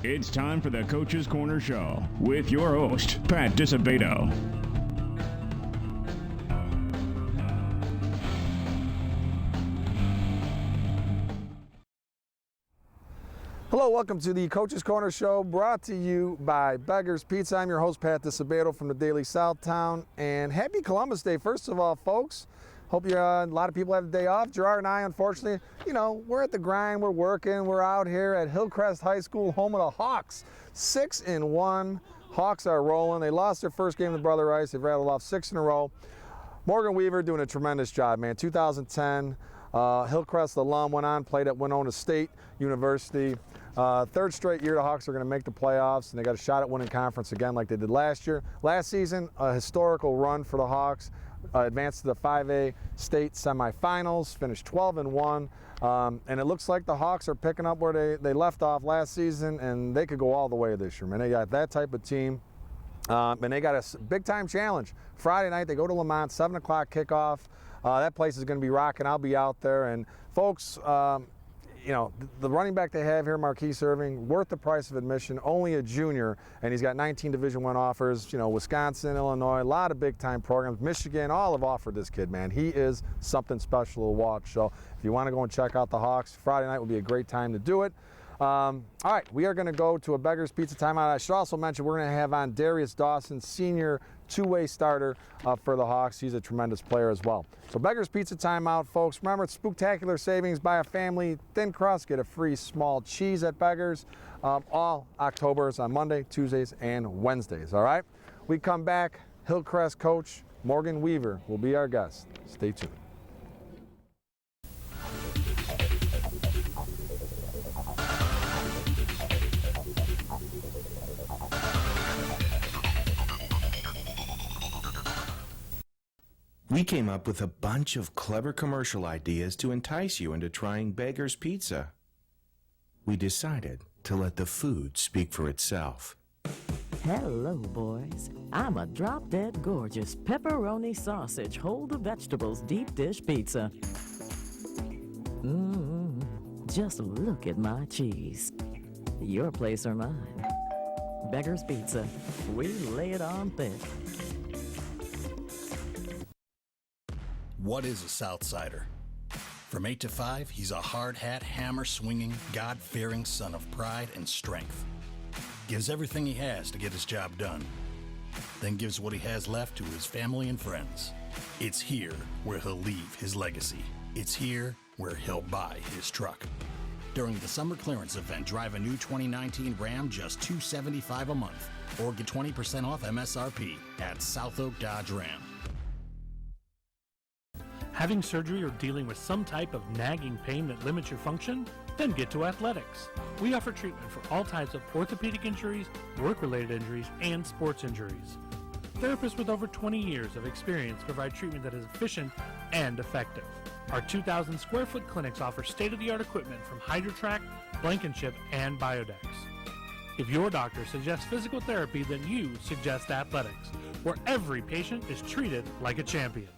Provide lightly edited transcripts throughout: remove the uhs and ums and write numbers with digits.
It's time for the Coach's Corner Show with your host, Pat Disabato. Hello, welcome to the Coach's Corner Show, brought to you by Beggar's Pizza. I'm your host, Pat Disabato from the Daily Southtown, and happy Columbus Day, first of all, folks. Hope you're, a lot of people have the day off. Gerard and I, unfortunately, we're at the grind, we're working, we're out here at Hillcrest High School, home of the Hawks. 6-1, Hawks are rolling. They lost their first game to Brother Rice. They've rattled off 6 in a row. Morgan Weaver doing a tremendous job, man. 2010, Hillcrest alum, went on, played at Winona State University. Third straight year the Hawks are going to make the playoffs, and they got a shot at winning conference again like they did last year. Last season, a historical run for the Hawks. Advanced to the 5A state semifinals, finished 12-1, and it looks like the Hawks are picking up where they left off last season, and they could go all the way this year, man. They got that type of team, and they got a big-time challenge. Friday night, they go to Lamont, 7 o'clock kickoff. That place is going to be rocking. I'll be out there, and folks, the running back they have here, Marquise Irving, worth the price of admission, only a junior, and he's got 19 Division I offers, Wisconsin, Illinois, a lot of big-time programs, Michigan, all have offered this kid, man. He is something special to watch. So if you want to go and check out the Hawks, Friday night will be a great time to do it. All right, we are going to go to a Beggar's Pizza timeout. I should also mention we're going to have on Darius Dawson, senior two-way starter for the Hawks. He's a tremendous player as well. So Beggar's Pizza timeout, folks. Remember, it's spectacular savings. Buy a family thin crust, get a free small cheese at Beggar's. All Octobers on Monday, Tuesdays, and Wednesdays, all right? We come back, Hillcrest coach Morgan Weaver will be our guest. Stay tuned. We came up with a bunch of clever commercial ideas to entice you into trying Beggar's Pizza. We decided to let the food speak for itself. Hello, boys. I'm a drop-dead gorgeous pepperoni sausage, hold the vegetables deep dish pizza. Just look at my cheese. Your place or mine. Beggar's Pizza. We lay it on thick. What is a Southsider? From 8 to 5, he's a hard-hat, hammer-swinging, God-fearing son of pride and strength. Gives everything he has to get his job done. Then gives what he has left to his family and friends. It's here where he'll leave his legacy. It's here where he'll buy his truck. During the summer clearance event, drive a new 2019 Ram just $275 a month, or get 20% off MSRP at South Oak Dodge Ram. Having surgery or dealing with some type of nagging pain that limits your function? Then get to Athletics. We offer treatment for all types of orthopedic injuries, work-related injuries, and sports injuries. Therapists with over 20 years of experience provide treatment that is efficient and effective. Our 2,000 square foot clinics offer state-of-the-art equipment from HydroTrack, Blankenship, and Biodex. If your doctor suggests physical therapy, then you suggest Athletics, where every patient is treated like a champion.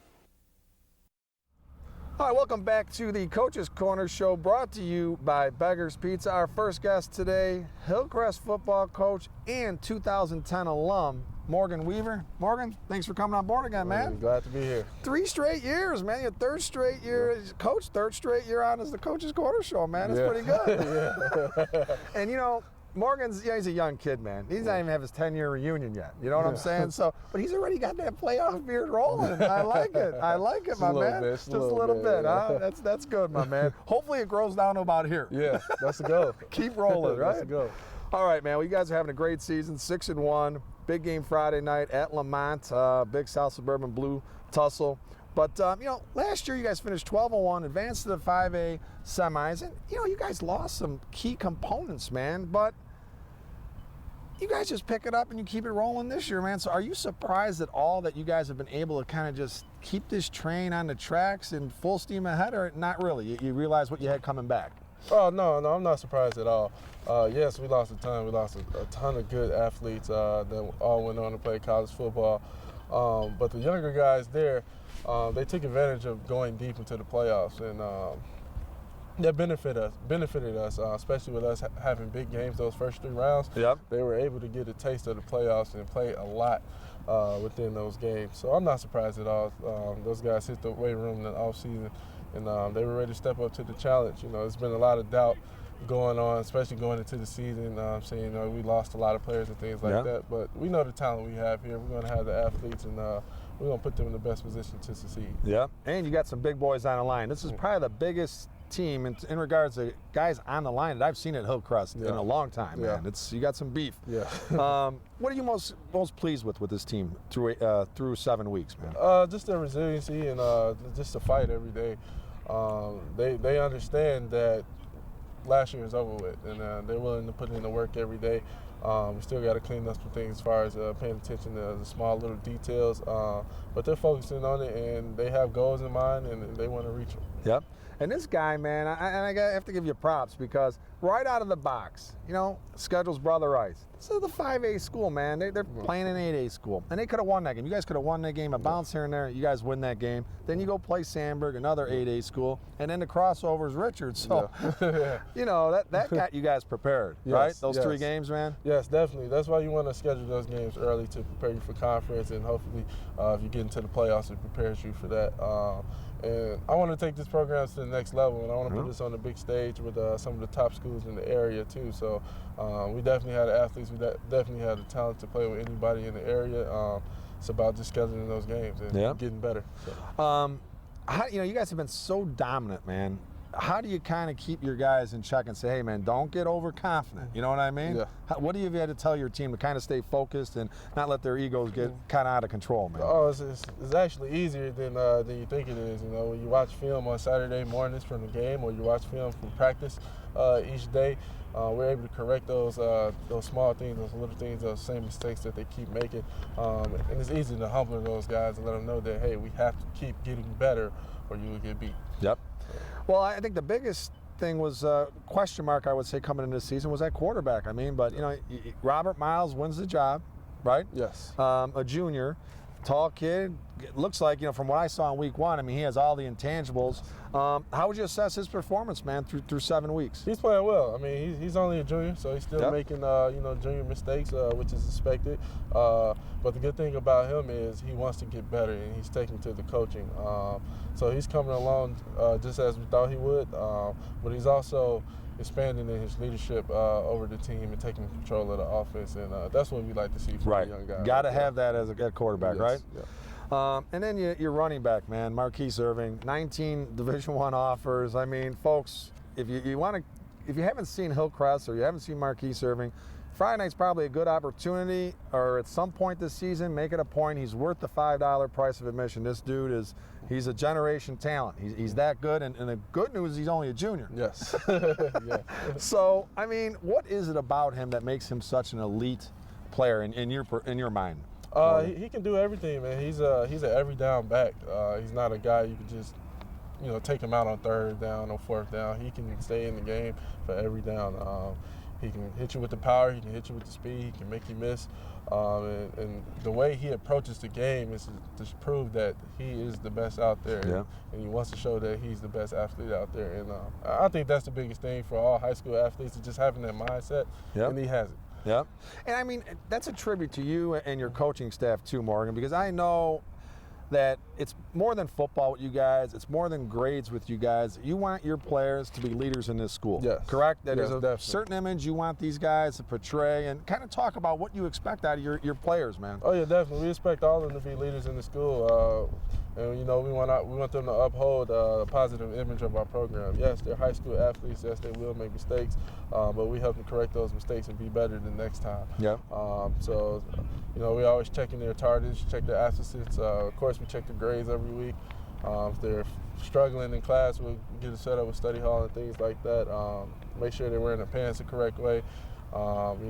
All right, welcome back to the Coach's Corner Show, brought to you by Beggar's Pizza. Our first guest today, Hillcrest football coach and 2010 alum, Morgan Weaver. Morgan, thanks for coming on board again, man. Glad to be here. 3 straight years, man. Your third straight year as coach, third straight year on as the Coach's Corner Show, man. That's pretty good. And Morgan's, he's a young kid, man. He's not even have his 10-year reunion yet. You know what I'm saying? So, but he's already got that playoff beard rolling. I like it. I like it, my man. Just a little bit, huh? That's good, my man. Hopefully it grows down to about here. Yeah, that's the goal. Keep rolling, right? That's the goal. All right, man. Well, you guys are having a great season. 6-1. Big game Friday night at Lamont. Big South Suburban Blue tussle. But, last year you guys finished 12-1, advanced to the 5A semis. And, you guys lost some key components, man. But you guys just pick it up and you keep it rolling this year, man. So are you surprised at all that you guys have been able to kind of just keep this train on the tracks and full steam ahead, or not really? You realize what you had coming back? Oh, no, I'm not surprised at all. Yes, we lost a ton. We lost a ton of good athletes that all went on to play college football. But the younger guys there, they took advantage of going deep into the playoffs. And that benefited us, especially with us having big games those first 3 rounds. Yep. They were able to get a taste of the playoffs and play a lot within those games. So I'm not surprised at all. Those guys hit the weight room in the offseason, and they were ready to step up to the challenge. You know, there's been a lot of doubt going on, especially going into the season. Saying we lost a lot of players and things like that, but we know the talent we have here. We're going to have the athletes, and we're going to put them in the best position to succeed. Yeah, and you got some big boys on the line. This is probably the biggest team in regards to guys on the line that I've seen at Hillcrest in a long time, man. You got some beef. Yeah. What are you most pleased with this team through 7 weeks, man? Just their resiliency and just to fight every day. They understand that last year is over with, and they're willing to put in the work every day. We still got to clean up some things as far as paying attention to the small little details, but they're focusing on it, and they have goals in mind, and they want to reach them. Yep. And this guy, man, I have to give you props because right out of the box, schedule's brother ice. This is the 5A school, man. They're playing an 8A school, and they could have won that game. You guys could have won that game. A bounce here and there. You guys win that game. Then you go play Sandburg, another 8A school, and then the crossover is Richards. So, that got you guys prepared, right? Those 3 games, man? Yes, definitely. That's why you want to schedule those games early to prepare you for conference, and hopefully if you get into the playoffs, it prepares you for that. And I want to take this program to the next level, and I want to put this on the big stage with some of the top schools in the area too. So we definitely have the athletes. We definitely have the talent to play with anybody in the area. It's about just scheduling those games and getting better. So. You guys have been so dominant, man. How do you kind of keep your guys in check and say, hey, man, don't get overconfident? You know what I mean? Yeah. What do you have to tell your team to kind of stay focused and not let their egos get kind of out of control, man? Oh, it's actually easier than you think it is. When you watch film on Saturday mornings from the game, or you watch film from practice each day, we're able to correct those small things, those little things, those same mistakes that they keep making. And it's easy to humble those guys and let them know that, hey, we have to keep getting better or you will get beat. Yep. Well, I think the biggest thing was question mark, I would say, coming into this season was that quarterback. But Robert Miles wins the job, right? Yes. A junior, tall kid. It looks like, from what I saw in week 1, he has all the intangibles. How would you assess his performance, man, through 7 weeks? He's playing well. He's only a junior, so he's still making junior mistakes, which is expected. But the good thing about him is he wants to get better, and he's taking to the coaching. So he's coming along just as we thought he would. But he's also expanding in his leadership over the team and taking control of the offense, and that's what we like to see from a young guy. Got to have that as a quarterback, right? Yeah. And then your running back, man, Marquise Irving, 19 Division I offers. Folks, if you haven't seen Hillcrest or you haven't seen Marquise Irving, Friday night's probably a good opportunity, or at some point this season, make it a point. He's worth the $5 price of admission. This dude he's a generation talent. He's that good, and the good news is he's only a junior. Yes. Yeah. So, what is it about him that makes him such an elite player in your mind? He can do everything, man. He's an every down back. He's not a guy you can just take him out on 3rd down or 4th down. He can stay in the game for every down. He can hit you with the power. He can hit you with the speed. He can make you miss. And the way he approaches the game is to prove that he is the best out there. Yeah. And he wants to show that he's the best athlete out there. And I think that's the biggest thing for all high school athletes, is just having that mindset. Yep. And he has it. Yeah. And that's a tribute to you and your coaching staff too, Morgan, because I know that it's more than football with you guys. It's more than grades with you guys. You want your players to be leaders in this school. Yes. Correct? That yes, there's a definitely. certain image you want these guys to portray, and kind of talk about what you expect out of your players, man. Oh, yeah, definitely. We expect all of them to be leaders in the school. And, we want them to uphold a positive image of our program. Yes, they're high school athletes. Yes, they will make mistakes. But we help them correct those mistakes and be better the next time. Yeah. So, we always checking their targets, check their absences. Of course, we check the grades every week. If they're struggling in class, we'll get it set up with study hall and things like that. Make sure they're wearing their pants the correct way. We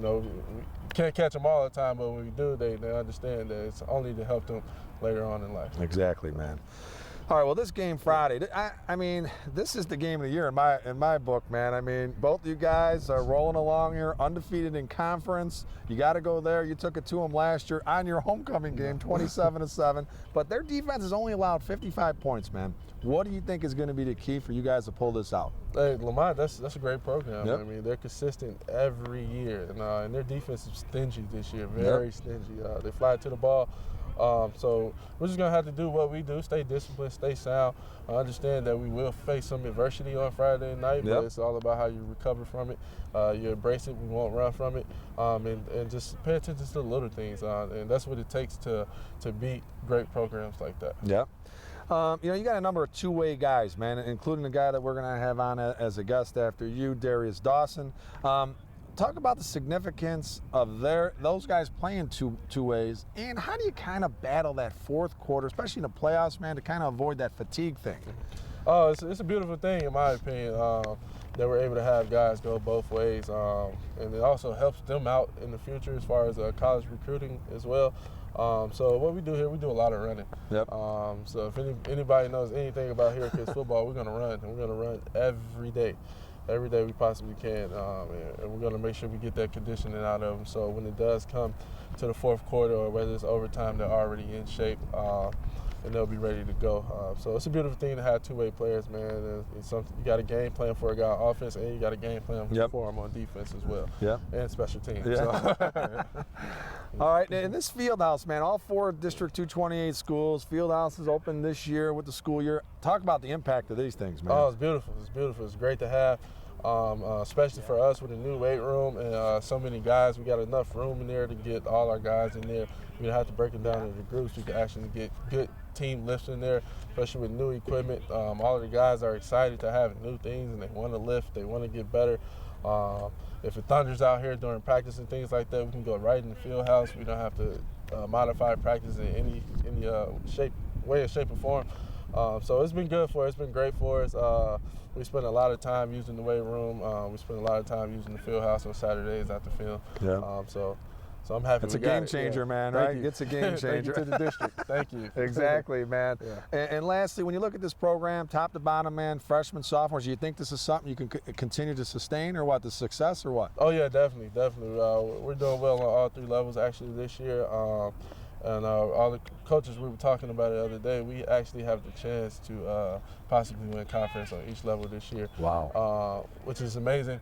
can't catch them all the time, but when we do, they understand that it's only to help them later on in life. Exactly, man. All right, well, this game Friday, I mean, this is the game of the year in my book, man. I mean, both of you guys are rolling along here, undefeated in conference. You got to go there. You took it to them last year on your homecoming game, 27-7. But their defense has only allowed 55 points, man. What do you think is going to be the key for you guys to pull this out? Hey, Lamont, that's a great program. Yep. I mean, they're consistent every year, and their defense is stingy this year, very stingy. They fly to the ball. So we're just going to have to do what we do, stay disciplined, stay sound. I understand that we will face some adversity on Friday night, but it's all about how you recover from it. You embrace it, we won't run from it, and just pay attention to the little things. And that's what it takes to beat great programs like that. Yep. You know, you got a number of two-way guys, man, including the guy that we're going to have on as a guest after you, Darius Dawson. Talk about the significance of those guys playing two ways, and how do you kind of battle that fourth quarter, especially in the playoffs, man, to kind of avoid that fatigue thing? Oh, it's a beautiful thing, in my opinion, that we're able to have guys go both ways, and it also helps them out in the future as far as college recruiting as well. So what we do here, we do a lot of running. Yep. So if anybody knows anything about Hillcrest football, we're going to run, and we're going to run every day we possibly can, and we're going to make sure we get that conditioning out of them. So when it does come to the fourth quarter, or whether it's overtime, they're already in shape, and they'll be ready to go. So it's a beautiful thing to have two-way players, man. It's something you got a game plan for a guy on offense, and you got a game plan for him on defense as well, and special teams. Yeah. So. All right, in this field house, man, all 4 District 228 schools, field house is open this year with the school year. Talk about the impact of these things, man. Oh, it's beautiful. It's beautiful. It's great to have, especially for us with a new weight room and so many guys. We got enough room in there to get all our guys in there. We don't have to break them down into groups. We can actually get good team lifts in there, especially with new equipment. All of the guys are excited to have new things, and they want to lift. They want to get better. If it thunders out here during practice and things like that, we can go right in the field house. We don't have to modify practice in any way, shape, or form. So it's been good for us. It's been great for us. We spend a lot of time using the weight room. We spend a lot of time using the field house on Saturdays after film. Yeah. So I'm happy. It's a game changer, man, right? It's a game changer. Thank you to the district. Thank you. Exactly, man. Yeah. And lastly, when you look at this program, top to bottom, man, freshmen, sophomores, do you think this is something you can continue to sustain, or what, the success, or what? Oh, yeah, definitely. We're doing well on all 3 levels, actually, this year. And all the coaches, we were talking about it the other day, we actually have the chance to possibly win conference on each level this year. Wow. Which is amazing,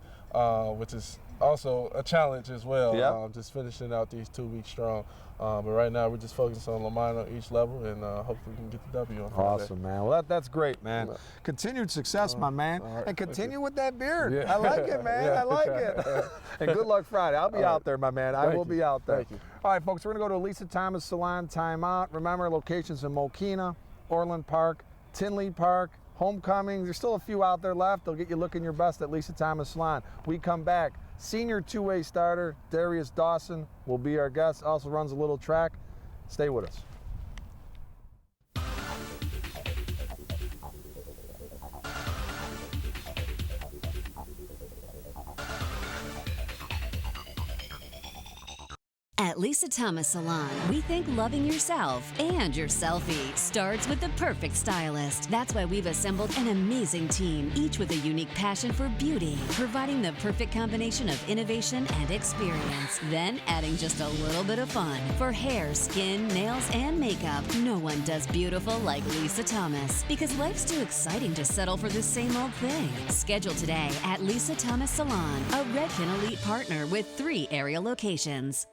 which is also a challenge as well. Yep. Just finishing out these 2 weeks strong. But right now we're just focusing on Lamont on each level, and hopefully we can get the W on Friday. Awesome, man. Well, that's great, man. Continued success, my man. Right. And continue with that beard. Yeah. I like it, man. I like it. And good luck Friday. I'll be out there, my man. I will be out there. Thank you. All right, folks, we're going to go to Lisa Thomas Salon timeout. Remember, locations in Mokina, Orland Park, Tinley Park, Homecoming. There's still a few out there left. They'll get you looking your best at Lisa Thomas Salon. We come back. Senior two-way starter Darius Dawson will be our guest. Also runs a little track. Stay with us. At Lisa Thomas Salon, we think loving yourself and your selfie starts with the perfect stylist. That's why we've assembled an amazing team, each with a unique passion for beauty, providing the perfect combination of innovation and experience. Then adding just a little bit of fun. For hair, skin, nails, and makeup, no one does beautiful like Lisa Thomas. Because life's too exciting to settle for the same old thing. Schedule today at Lisa Thomas Salon, a Redfin Elite partner with 3 area locations.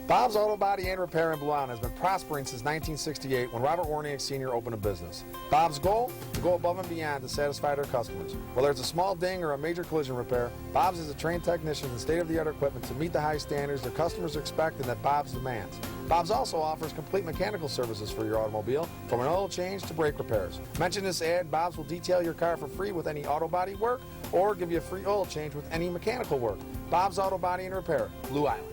Bob's Auto Body and Repair in Blue Island has been prospering since 1968 when Robert Warniak Sr. opened a business. Bob's goal? To go above and beyond to satisfy their customers. Whether it's a small ding or a major collision repair, Bob's is a trained technician and state-of-the-art equipment to meet the high standards their customers expect and that Bob's demands. Bob's also offers complete mechanical services for your automobile, from an oil change to brake repairs. Mention this ad, Bob's will detail your car for free with any auto body work or give you a free oil change with any mechanical work. Bob's Auto Body and Repair, Blue Island.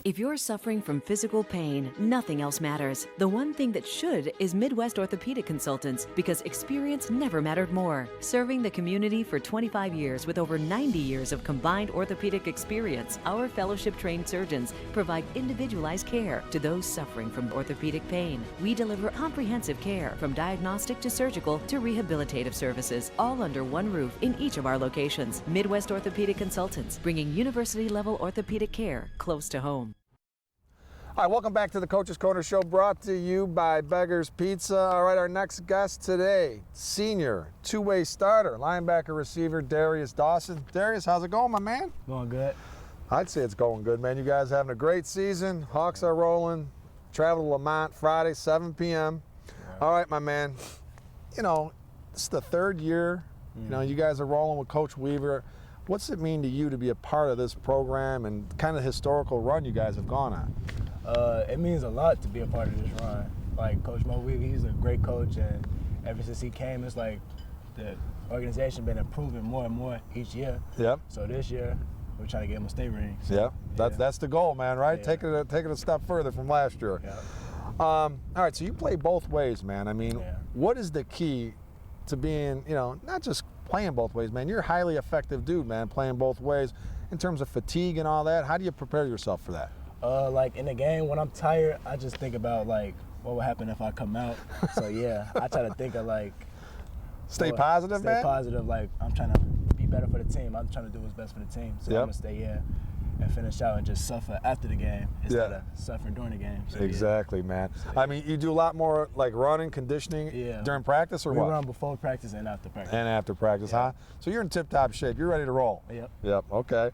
If you're suffering from physical pain, nothing else matters. The one thing that should is Midwest Orthopedic Consultants, because experience never mattered more. Serving the community for 25 years with over 90 years of combined orthopedic experience, our fellowship-trained surgeons provide individualized care to those suffering from orthopedic pain. We deliver comprehensive care from diagnostic to surgical to rehabilitative services, all under one roof in each of our locations. Midwest Orthopedic Consultants, bringing university-level orthopedic care close to home. All right, welcome back to the Coach's Corner Show, brought to you by Beggar's Pizza. All right, our next guest today, senior, two-way starter, linebacker receiver, Darius Dawson. Darius, how's it going, my man? Going good. I'd say it's going good, man. You guys having a great season. Hawks are rolling. Travel to Lamont Friday, 7 p.m. All right, my man. You know, this is the third year. You know, you guys are rolling with Coach Weaver. What's it mean to you to be a part of this program and kind of historical run you guys have gone on? It means a lot to be a part of this run. Like Coach Mo Weaver, he's a great coach, and ever since he came, it's like the organization been improving more and more each year. Yep. So this year, we're trying to get him a state ring. So, Yep. That's the goal, man. Right? Yeah. Take it a step further from last year. Yeah. All right. So you play both ways, man. I mean, what is the key to being, you know, not just playing both ways, man? You're a highly effective dude, man, playing both ways. In terms of fatigue and all that, how do you prepare yourself for that? Like in the game, when I'm tired, I just think about like what would happen if I come out. So yeah, I try to think of like stay positive, man. Stay positive. Like I'm trying to be better for the team. I'm trying to do what's best for the team. So I'm gonna stay here and finish out and just suffer after the game instead of suffering during the game. So, exactly, man. So, I mean, you do a lot more like running, conditioning during practice, or we what? We run before practice and after practice. And after practice, huh? So you're in tip-top shape. You're ready to roll. Yep. Okay.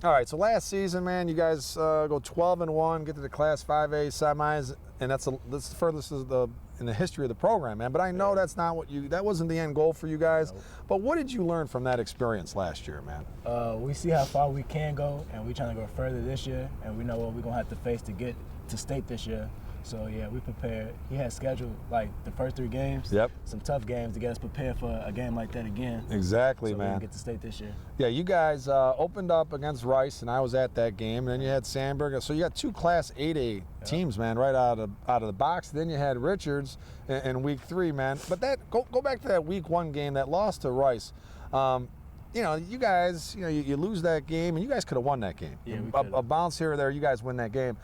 All right, so last season, man, you guys go 12-1, get to the Class 5A semis, and that's the furthest in the history of the program, man. But I know that's not that wasn't the end goal for you guys. Nope. But what did you learn from that experience last year, man? We see how far we can go, and we're trying to go further this year, and we know what we're gonna have to face to get to state this year. So yeah, we prepared. He had scheduled like the first 3 games. Some tough games to get us prepared for a game like that again. Exactly, so man. We can get to state this year. Yeah, you guys opened up against Rice, and I was at that game. And then you had Sandberg. So you got 2 Class 8A teams, man, right out of the box. Then you had Richards in week 3, man. But that go back to that week 1 game, that loss to Rice. You know, you guys, you lose that game, and you guys could have won that game. Yeah, a bounce here or there, you guys win that game.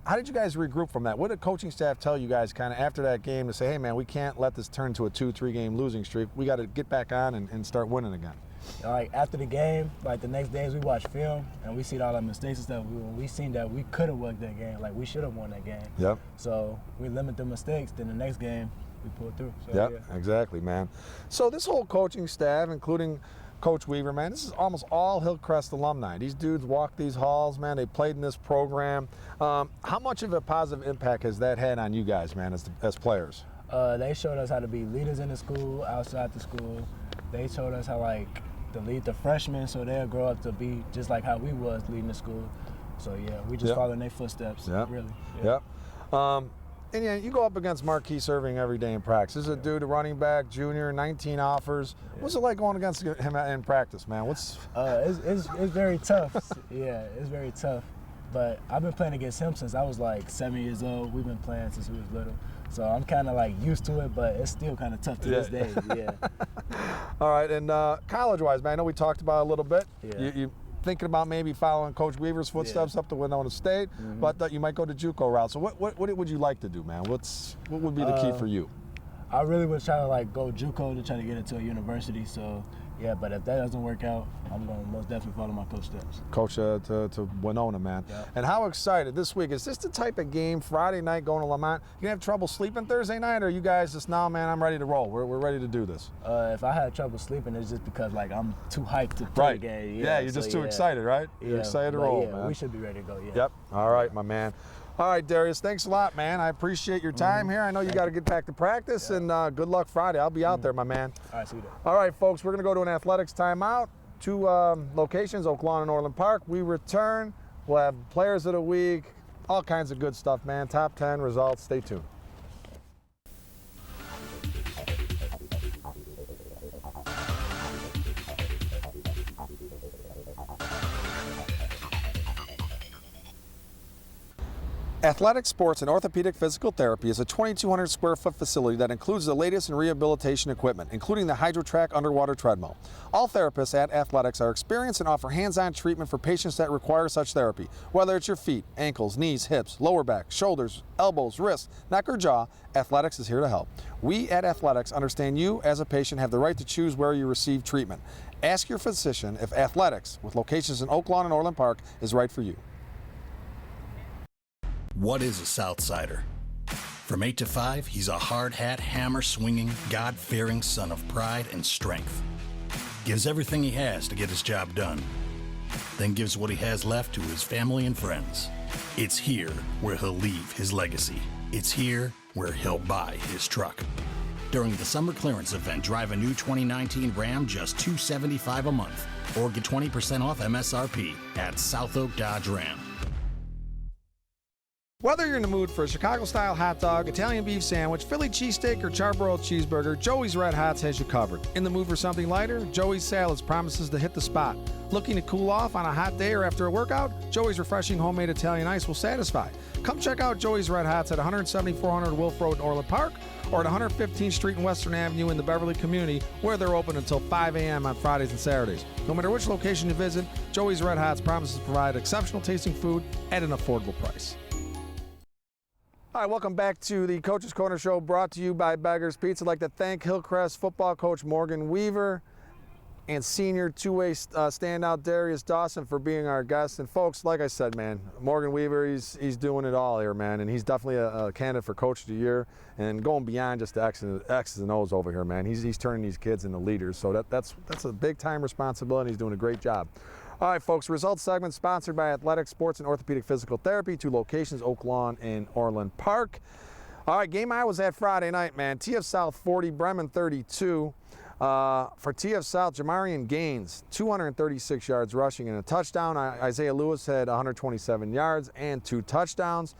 How did you guys regroup from that? What did coaching staff tell you guys kind of after that game to say, hey, man, we can't let this turn to a 2-3 game losing streak. We got to get back on and start winning again? Like after the game, like the next days we watch film and we see all our mistakes and stuff. We seen that we could have won that game. Like we should have won that game. Yep. So we limit the mistakes. Then the next game we pull through. So, Exactly, man. So this whole coaching staff, including Coach Weaver, man, this is almost all Hillcrest alumni. These dudes walk these halls, man. They played in this program. How much of a positive impact has that had on you guys, man, as players? They showed us how to be leaders in the school, outside the school. They showed us how to lead the freshmen so they'll grow up to be just like how we was leading the school. So yeah, we just follow in their footsteps, really. And you go up against Marquise Irving every day in practice. This is a dude, a running back, junior, 19 offers. What's it like going against him in practice, man? It's very tough. It's very tough. But I've been playing against him since I was like 7 years old. We've been playing since we was little. So I'm kind of like used to it, but it's still kind of tough to this day. All right, and college-wise, man, I know we talked about it a little bit. You thinking about maybe following Coach Weaver's footsteps up to Winona State, but you might go to JUCO route. So what would you like to do, man? What would be the key for you? I really was trying to go JUCO to try to get into a university. So yeah, but if that doesn't work out, I'm going to most definitely follow my coach steps. Coach to Winona, man. And how excited this week? Is this the type of game, Friday night going to Lamont, you have trouble sleeping Thursday night, or you guys just, now, man, I'm ready to roll. We're ready to do this? If I had trouble sleeping, it's just because I'm too hyped to play the game. Yeah, you're just too excited, right? You're excited to roll, man. We should be ready to go, Yep. All right, my man. All right, Darius, thanks a lot, man. I appreciate your time here. I know you got to get back to practice, and good luck Friday. I'll be out there, my man. All right, see you there. All right, folks, we're going to go to an athletics timeout. 2 locations, Oak Lawn and Orland Park. We return. We'll have players of the week, all kinds of good stuff, man. Top 10 results. Stay tuned. Athletic Sports and Orthopedic Physical Therapy is a 2,200 square foot facility that includes the latest in rehabilitation equipment, including the HydroTrack underwater treadmill. All therapists at Athletics are experienced and offer hands-on treatment for patients that require such therapy. Whether it's your feet, ankles, knees, hips, lower back, shoulders, elbows, wrists, neck, or jaw, Athletics is here to help. We at Athletics understand you as a patient have the right to choose where you receive treatment. Ask your physician if Athletics, with locations in Oak Lawn and Orland Park, is right for you. What is a Southsider? From 8 to 5, he's a hard hat, hammer-swinging, God-fearing son of pride and strength. Gives everything he has to get his job done. Then gives what he has left to his family and friends. It's here where he'll leave his legacy. It's here where he'll buy his truck. During the summer clearance event, drive a new 2019 Ram just $275 a month, or get 20% off MSRP at South Oak Dodge Ram. Whether you're in the mood for a Chicago-style hot dog, Italian beef sandwich, Philly cheesesteak, or charbroiled cheeseburger, Joey's Red Hots has you covered. In the mood for something lighter, Joey's Salads promises to hit the spot. Looking to cool off on a hot day or after a workout? Joey's refreshing homemade Italian ice will satisfy. Come check out Joey's Red Hots at 17400 Wolf Road in Orland Park or at 115th Street and Western Avenue in the Beverly community, where they're open until 5 a.m. on Fridays and Saturdays. No matter which location you visit, Joey's Red Hots promises to provide exceptional tasting food at an affordable price. All right, welcome back to the Coach's Corner Show, brought to you by Beggar's Pizza. I'd like to thank Hillcrest football coach Morgan Weaver and senior two-way standout Darius Dawson for being our guest. And folks, like I said, man, Morgan Weaver, he's doing it all here, man, and he's definitely a candidate for Coach of the Year and going beyond just the X's and O's over here, man. He's turning these kids into leaders, so that's a big-time responsibility. He's doing a great job. All right, folks, results segment sponsored by Athletic Sports and Orthopedic Physical Therapy, 2 locations, Oak Lawn and Orland Park. All right, game I was at Friday night, man. TF South 40, Bremen 32. For TF South, Jamarian Gaines, 236 yards rushing and a touchdown. Isaiah Lewis had 127 yards and 2 touchdowns.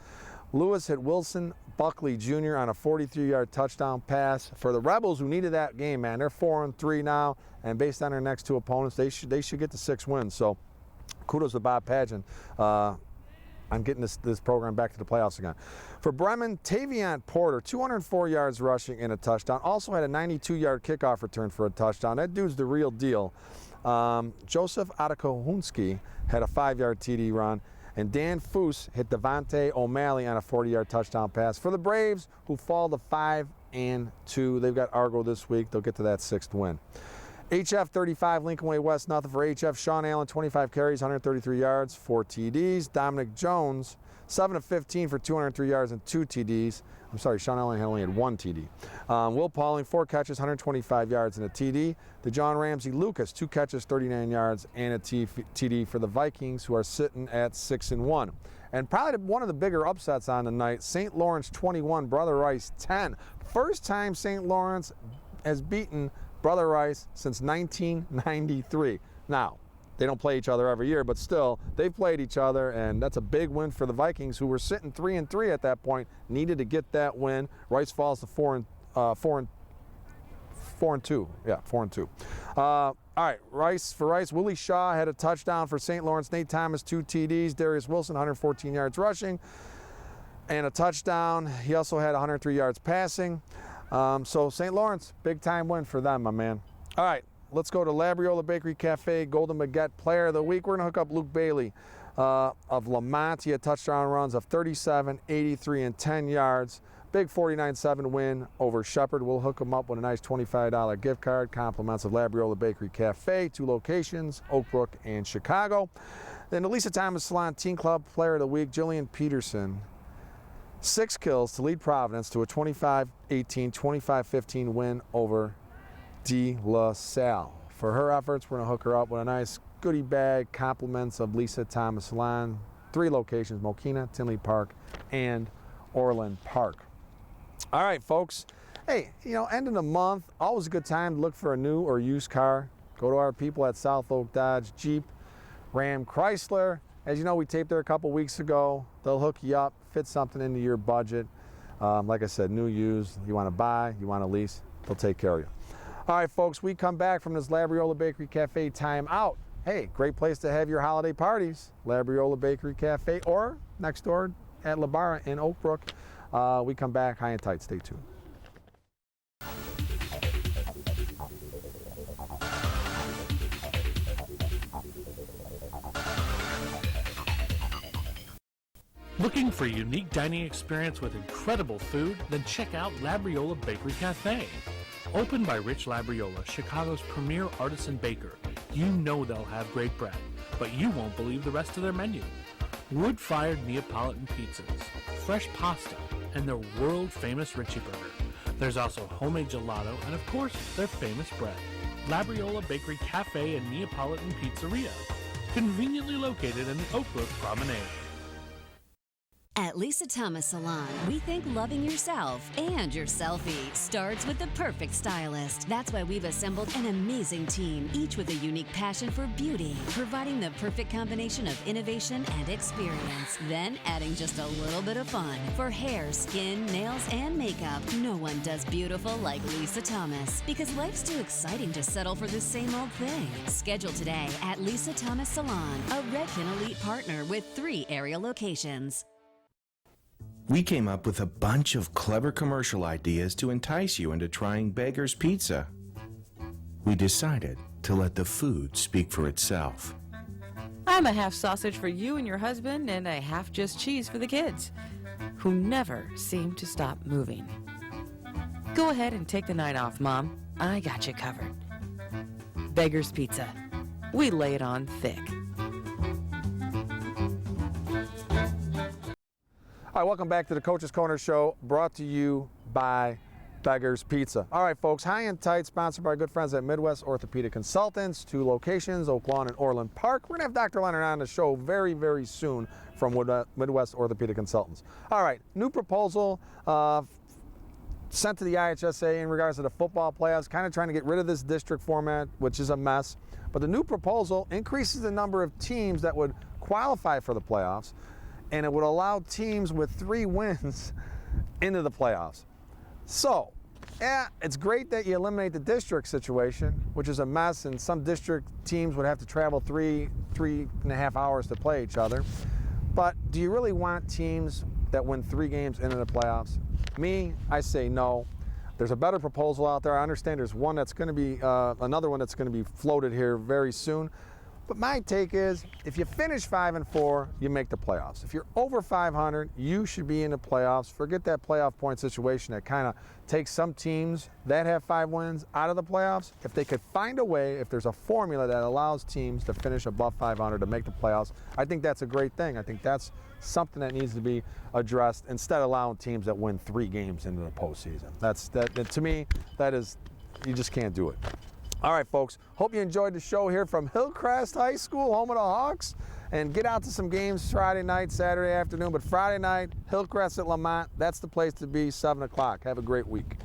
Lewis hit Wilson Buckley Jr. on a 43-yard touchdown pass. For the Rebels, who needed that game, man, they're 4-3 now, and based on their next 2 opponents, they should get to 6 wins. So kudos to Bob Padgett on getting this program back to the playoffs again. For Bremen, Tavion Porter, 204 yards rushing and a touchdown. Also had a 92-yard kickoff return for a touchdown. That dude's the real deal. Joseph Atakohunski had a 5-yard TD run. And Dan Foose hit Devontae O'Malley on a 40-yard touchdown pass. For the Braves, who fall to 5-2, they've got Argo this week. They'll get to that 6th win. HF 35, Lincoln Way West, nothing for HF. Sean Allen, 25 carries, 133 yards, 4 TDs. Dominic Jones, 7 of 15 for 203 yards and 2 TDs. I'm sorry, Sean Allen only had 1 TD. Will Pauling, 4 catches, 125 yards and a TD. DeJohn Ramsey Lucas, 2 catches, 39 yards and a TD for the Vikings, who are sitting at 6-1. And probably one of the bigger upsets on the night, St. Lawrence 21, Brother Rice 10. First time St. Lawrence has beaten Brother Rice since 1993. Now, they don't play each other every year, but still, they've played each other, and that's a big win for the Vikings, who were sitting 3-3 at that point, needed to get that win. Rice falls to 4-2. Yeah, 4-2. All right, for Rice, Willie Shaw had a touchdown for St. Lawrence. Nate Thomas, 2 TDs. Darius Wilson, 114 yards rushing and a touchdown. He also had 103 yards passing. So St. Lawrence, big-time win for them, my man. All right. Let's go to Labriola Bakery Cafe, Golden Baguette Player of the Week. We're going to hook up Luke Bailey of Lamont. He had touchdown runs of 37, 83, and 10 yards. Big 49-7 win over Shepherd. We'll hook him up with a nice $25 gift card. Compliments of Labriola Bakery Cafe, 2 locations, Oak Brook and Chicago. Then the Lisa Thomas Salon Teen Club Player of the Week, Jillian Peterson. 6 kills to lead Providence to a 25-18, 25-15 win over De La Salle. For her efforts, we're going to hook her up with a nice goodie bag, compliments of Lisa Thomas Salon, 3 locations, Mokina, Tinley Park, and Orland Park. All right, folks. Hey, end of the month, always a good time to look for a new or used car. Go to our people at South Oak Dodge, Jeep, Ram, Chrysler. As you know, we taped there a couple weeks ago. They'll hook you up, fit something into your budget. Like I said, new, used, you want to buy, you want to lease, they'll take care of you. All right, folks, we come back from this Labriola Bakery Cafe time out. Hey, great place to have your holiday parties. Labriola Bakery Cafe, or next door at La Barra in Oak Brook. We come back high and tight. Stay tuned. Looking for a unique dining experience with incredible food? Then check out Labriola Bakery Cafe. Opened by Rich Labriola, Chicago's premier artisan baker, you know they'll have great bread, but you won't believe the rest of their menu. Wood-fired Neapolitan pizzas, fresh pasta, and their world-famous Richie Burger. There's also homemade gelato and, of course, their famous bread. Labriola Bakery Cafe and Neapolitan Pizzeria, conveniently located in the Oak Brook Promenade. At Lisa Thomas Salon, we think loving yourself and your selfie starts with the perfect stylist. That's why we've assembled an amazing team, each with a unique passion for beauty, providing the perfect combination of innovation and experience. Then adding just a little bit of fun for hair, skin, nails, and makeup. No one does beautiful like Lisa Thomas, because life's too exciting to settle for the same old thing. Schedule today at Lisa Thomas Salon, a Redfin Elite partner with 3 area locations. We came up with a bunch of clever commercial ideas to entice you into trying Beggar's Pizza. We decided to let the food speak for itself. I'm a half sausage for you and your husband and a half just cheese for the kids, who never seem to stop moving. Go ahead and take the night off, Mom. I got you covered. Beggar's Pizza. We lay it on thick. All right, welcome back to the Coach's Corner Show, brought to you by Beggar's Pizza. All right, folks, high and tight, sponsored by our good friends at Midwest Orthopedic Consultants, 2 locations, Oak Lawn and Orland Park. We're going to have Dr. Leonard on the show very, very soon from Midwest Orthopedic Consultants. All right, new proposal sent to the IHSA in regards to the football playoffs, kind of trying to get rid of this district format, which is a mess. But the new proposal increases the number of teams that would qualify for the playoffs, and it would allow teams with 3 wins into the playoffs. So, yeah, it's great that you eliminate the district situation, which is a mess, and some district teams would have to travel 3.5 hours to play each other. But do you really want teams that win 3 games into the playoffs? Me, I say no. There's a better proposal out there. I understand there's one that's going to be, another one that's going to be floated here very soon. But my take is, if you finish 5-4, you make the playoffs. If you're over 500, you should be in the playoffs. Forget that playoff point situation that kind of takes some teams that have 5 wins out of the playoffs. If they could find a way, if there's a formula that allows teams to finish above 500 to make the playoffs, I think that's a great thing. I think that's something that needs to be addressed instead of allowing teams that win 3 games into the postseason. That to me, that is, you just can't do it. All right, folks, hope you enjoyed the show here from Hillcrest High School, home of the Hawks. And get out to some games Friday night, Saturday afternoon. But Friday night, Hillcrest at Lamont, that's the place to be, 7 o'clock. Have a great week.